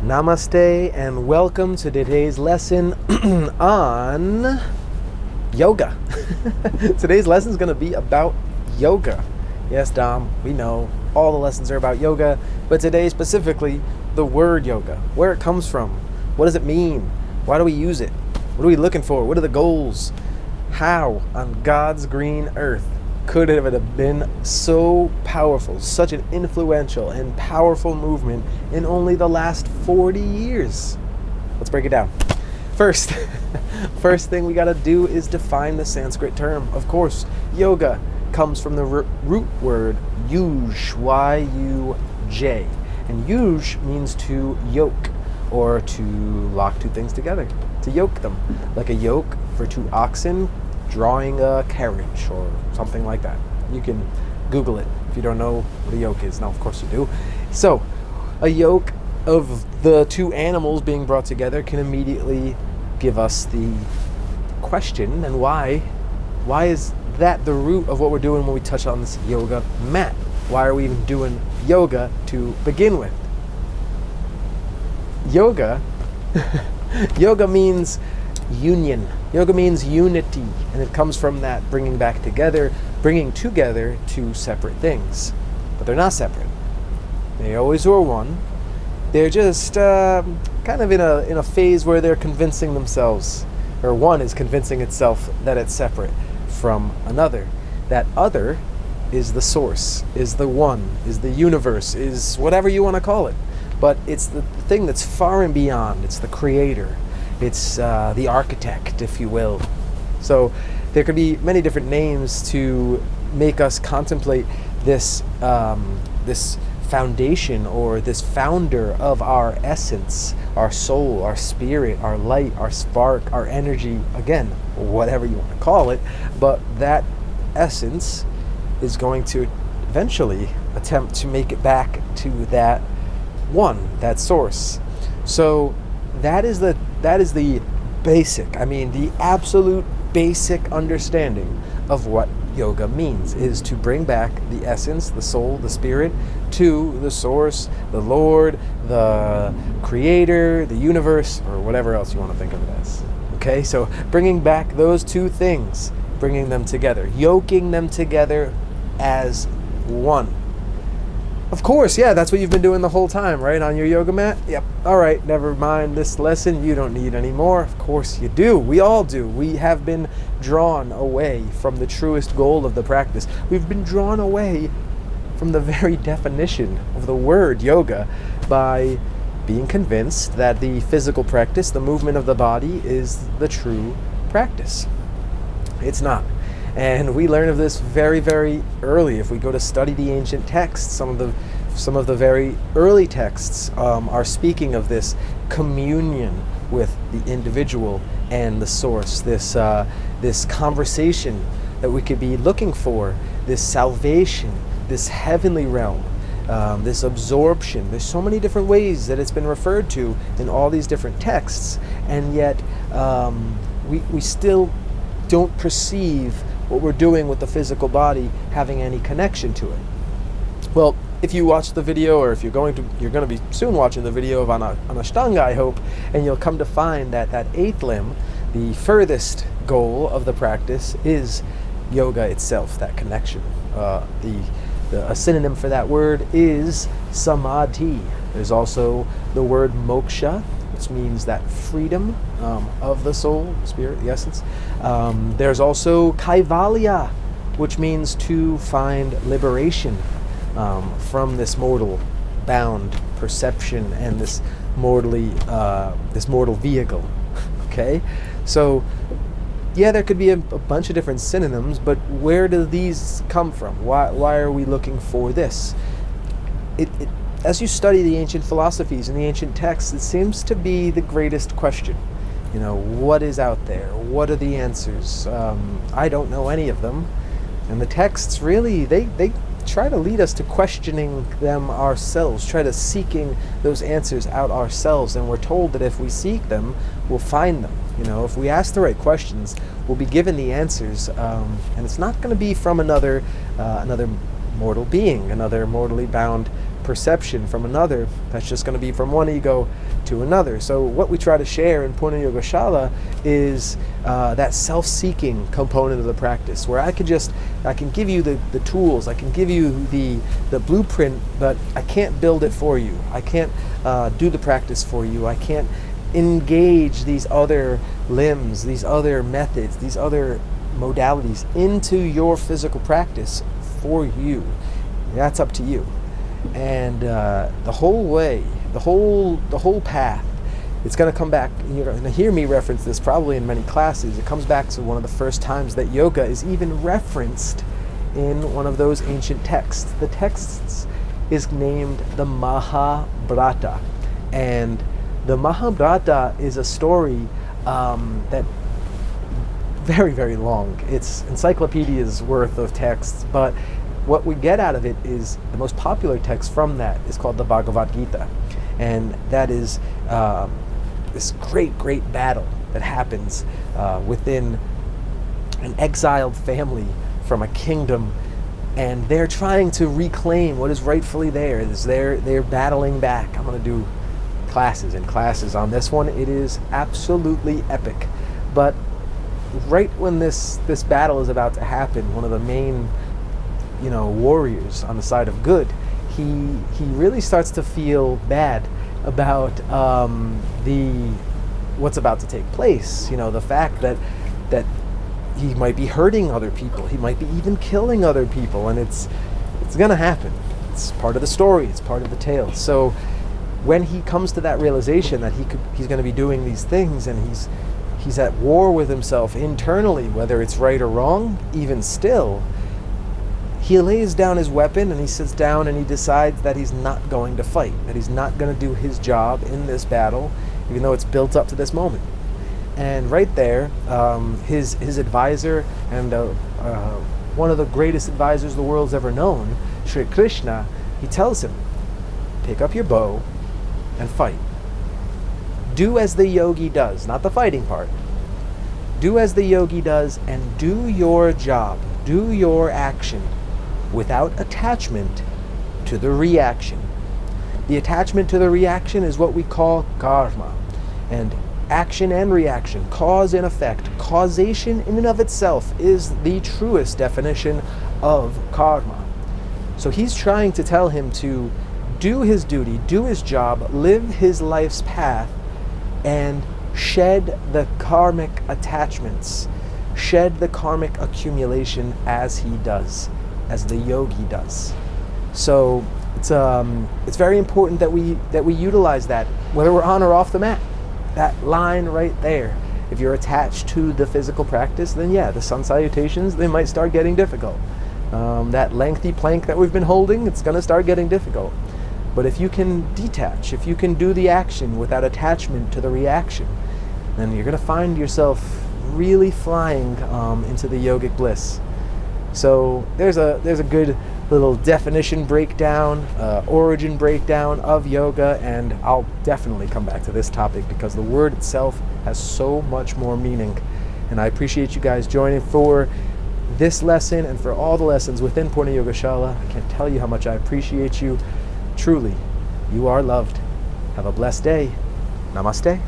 Namaste and welcome to today's lesson on yoga. Today's lesson is going to be about yoga. Yes, Dom, we know all the lessons are about yoga, but today specifically the word yoga, where it comes from, what does it mean, why do we use it, what are we looking for, what are the goals, how on God's green earth could it have been so powerful, such an influential and powerful movement in only the last 40 years? Let's break it down. First thing we got to do is define the Sanskrit term. Of course, yoga comes from the root word yuj, Y-U-J. And yuj means to yoke, or to lock two things together, to yoke them. Like a yoke for two oxen drawing a carriage or something like that. You can Google it if you don't know what a yoke is. Now, of course you do. So, a yoke of the two animals being brought together can immediately give us the question, and why is that the root of what we're doing when we touch on this yoga mat? Why are we even doing yoga to begin with? Yoga means union. Yoga means unity, and it comes from that bringing together two separate things. But they're not separate. They always were one. They're just kind of in a phase where they're convincing themselves, or one is convincing itself that it's separate from another. That other is the source, is the one, is the universe, is whatever you want to call it. But it's the thing that's far and beyond. It's the creator. It's the architect, if you will. So there could be many different names to make us contemplate this this foundation, or this founder of our essence, our soul, our spirit, our light, our spark, our energy, again, whatever you want to call it. But that essence is going to eventually attempt to make it back to that one, that source. So that is the basic, the absolute basic understanding of what yoga means, is to bring back the essence, the soul, the spirit, to the source, the Lord, the creator, the universe, or whatever else you want to think of it as. Okay, so bringing back those two things, bringing them together, yoking them together as one. Of course, yeah, that's what you've been doing the whole time, right? On your yoga mat? Yep. All right, never mind this lesson. You don't need any more. Of course you do. We all do. We have been drawn away from the truest goal of the practice. We've been drawn away from the very definition of the word yoga by being convinced that the physical practice, the movement of the body, is the true practice. It's not. And we learn of this very, very early. If we go to study the ancient texts, some of the very early texts are speaking of this communion with the individual and the source, this conversation that we could be looking for, this salvation, this heavenly realm, this absorption. There's so many different ways that it's been referred to in all these different texts, and yet we still don't perceive what we're doing with the physical body having any connection to it. Well, if you watch the video, or if you're going to be soon watching the video of Anashtanga, I hope, and you'll come to find that that eighth limb, the furthest goal of the practice, is yoga itself, that connection. A synonym for that word is samadhi. There's also the word moksha, which means that freedom of the soul, the spirit, the essence. There's also kaivalya, which means to find liberation from this mortal bound perception and this mortal vehicle. Okay, so yeah, there could be a bunch of different synonyms, but where do these come from? Why are we looking for this? As you study the ancient philosophies and the ancient texts, it seems to be the greatest question. What is out there? What are the answers? I don't know any of them. And the texts really, they try to lead us to questioning them ourselves, try to seeking those answers out ourselves. And we're told that if we seek them, we'll find them. If we ask the right questions, we'll be given the answers. And it's not going to be from another mortal being, another mortally bound perception from another, that's just going to be from one ego to another. So what we try to share in Purna Yogashala is that self-seeking component of the practice, where I can give you the tools, I can give you the blueprint, but I can't build it for you. I can't do the practice for you. I can't engage these other limbs, these other methods, these other modalities into your physical practice for you. That's up to you. And the whole way, the whole path, it's going to come back. You're going to hear me reference this probably in many classes. It comes back to one of the first times that yoga is even referenced in one of those ancient texts. The text is named the Mahabharata, and the Mahabharata is a story that very, very long. It's encyclopedias worth of texts, but what we get out of it is the most popular text from that is called the Bhagavad Gita, and that is this great battle that happens within an exiled family from a kingdom, and they're trying to reclaim what is rightfully theirs. They're battling back. I'm going to do classes on this one. It is absolutely epic. But right when this battle is about to happen, one of the main warriors on the side of good, he really starts to feel bad about what's about to take place. The fact that he might be hurting other people, he might be even killing other people, and it's gonna happen. It's part of the story, it's part of the tale. So when he comes to that realization that he's going to be doing these things, and he's at war with himself internally, whether it's right or wrong, even still, he lays down his weapon and he sits down and he decides that he's not going to fight, that he's not going to do his job in this battle, even though it's built up to this moment. And right there, his advisor and one of the greatest advisors the world's ever known, Sri Krishna, he tells him, pick up your bow and fight. Do as the yogi does, not the fighting part. Do as the yogi does and do your job, do your action without attachment to the reaction. The attachment to the reaction is what we call karma. And action and reaction, cause and effect, causation in and of itself is the truest definition of karma. So he's trying to tell him to do his duty, do his job, live his life's path, and shed the karmic attachments, shed the karmic accumulation as he does, as the yogi does. So it's very important that we utilize that, whether we're on or off the mat. That line right there. If you're attached to the physical practice, then yeah, the sun salutations, they might start getting difficult. That lengthy plank that we've been holding, it's going to start getting difficult. But if you can detach, if you can do the action without attachment to the reaction, then you're going to find yourself really flying into the yogic bliss. So there's a good little definition breakdown, origin breakdown of yoga, and I'll definitely come back to this topic because the word itself has so much more meaning. And I appreciate you guys joining for this lesson and for all the lessons within Purna Yogashala. I can't tell you how much I appreciate you. Truly, you are loved. Have a blessed day. Namaste.